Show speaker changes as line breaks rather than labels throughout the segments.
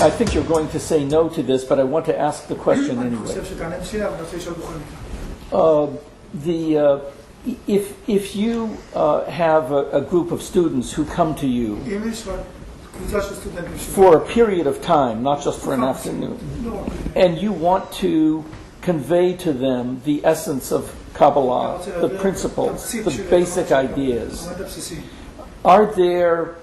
I think you're going to say no to this, but I want to ask the question anyway. If you have a group of students who come to you for a period of time, not just for an afternoon, and you want to convey to them the essence of Kabbalah, the principles, the basic ideas, are there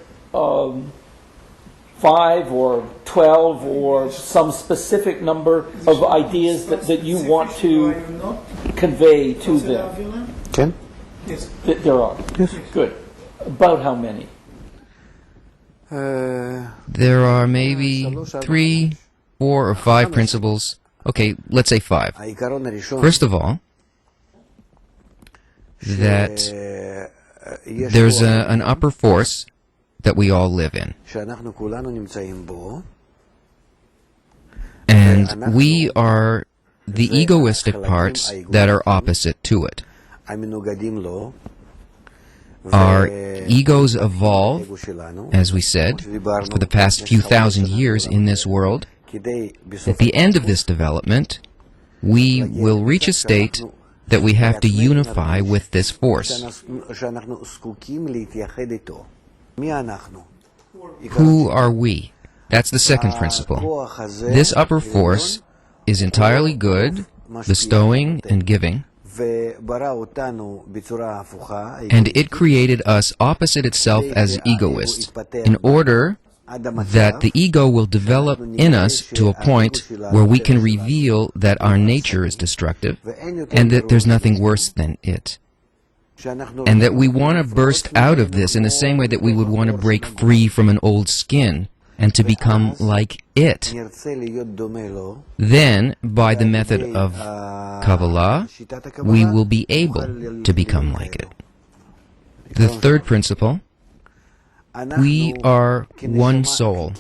5 or 12 or some specific number of ideas that you want to convey to them?
Ken?
Yes. There are?
Yes.
Good. About how many?
There are maybe 3, 4, or 5 principles. Okay, let's say 5. First of all, that there's an upper force that we all live in. And we are the egoistic parts that are opposite to it. Our egos evolve, as we said, for the past few thousand years in this world. At the end of this development, we will reach a state that we have to unify with this force. Who are we? That's the second principle. This upper force is entirely good, bestowing and giving, and it created us opposite itself as egoists, in order that the ego will develop in us to a point where we can reveal that our nature is destructive, and that there's nothing worse than it. And that we want to burst out of this in the same way that we would want to break free from an old skin, and to become like it. Then, by the method of Kabbalah, we will be able to become like it. The third principle, we are one soul,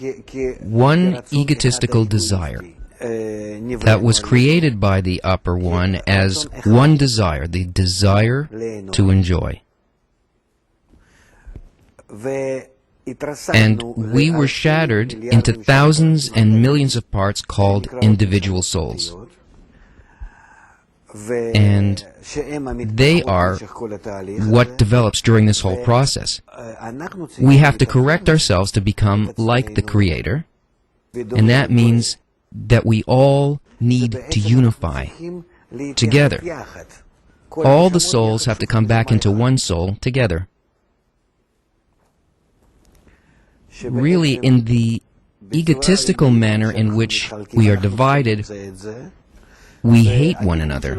one egotistical desire that was created by the upper one as one desire, the desire to enjoy. And we were shattered into thousands and millions of parts called individual souls. And they are what develops during this whole process. We have to correct ourselves to become like the Creator, and that means that we all need to unify together. All the souls have to come back into one soul together. Really, in the egotistical manner in which we are divided, we hate one another.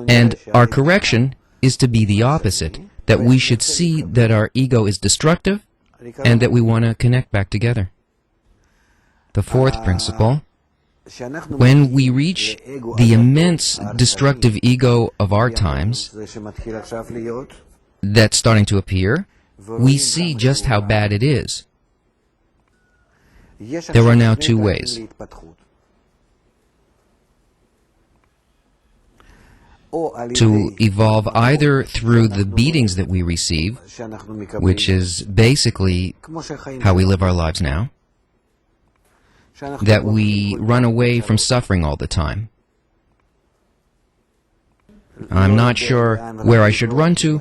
And our correction is to be the opposite, that we should see that our ego is destructive and that we want to connect back together. The fourth principle, when we reach the immense destructive ego of our times that's starting to appear, we see just how bad it is. There are now 2 ways. To evolve either through the beatings that we receive, which is basically how we live our lives now, that we run away from suffering all the time. I'm not sure where I should run to,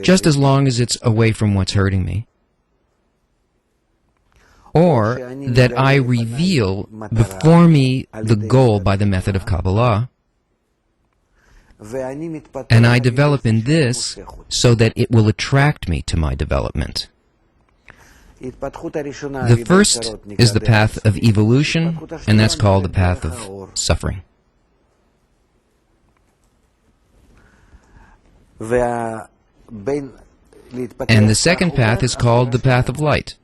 just as long as it's away from what's hurting me. Or that I reveal before me the goal by the method of Kabbalah, and I develop in this so that it will attract me to my development. The first is the path of evolution, and that's called the path of suffering. And the second path is called the path of light.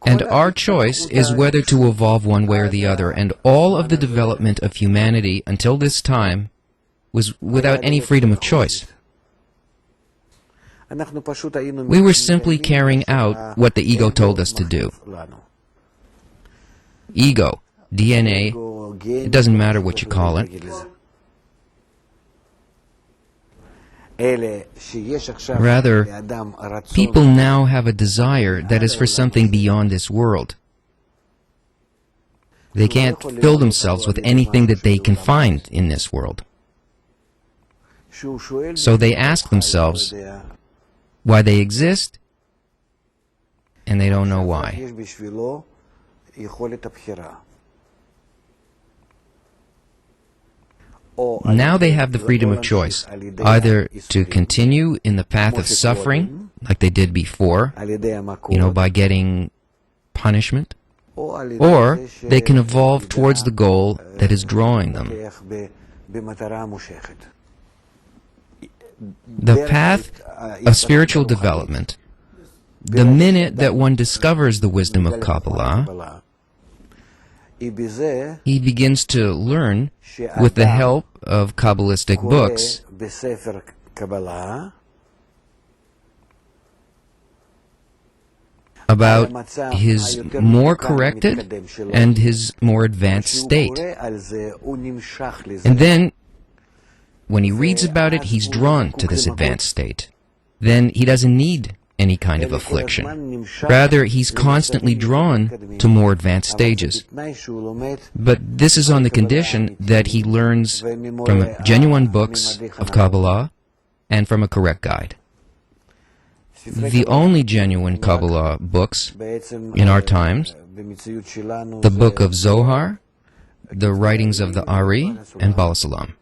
And our choice is whether to evolve one way or the other, and all of the development of humanity until this time was without any freedom of choice. We were simply carrying out what the ego told us to do. Ego, DNA, it doesn't matter what you call it. Rather, people now have a desire that is for something beyond this world. They can't fill themselves with anything that they can find in this world. So they ask themselves why they exist, and they don't know why. Now they have the freedom of choice, either to continue in the path of suffering, like they did before, by getting punishment, or they can evolve towards the goal that is drawing them. The path of spiritual development, the minute that one discovers the wisdom of Kabbalah, he begins to learn, with the help of Kabbalistic books, about his more corrected and his more advanced state. And then, when he reads about it, he's drawn to this advanced state. Then he doesn't need any kind of affliction. Rather, he's constantly drawn to more advanced stages. But this is on the condition that he learns from genuine books of Kabbalah and from a correct guide. The only genuine Kabbalah books in our times, the book of Zohar, the writings of the Ari, and Bala Salam.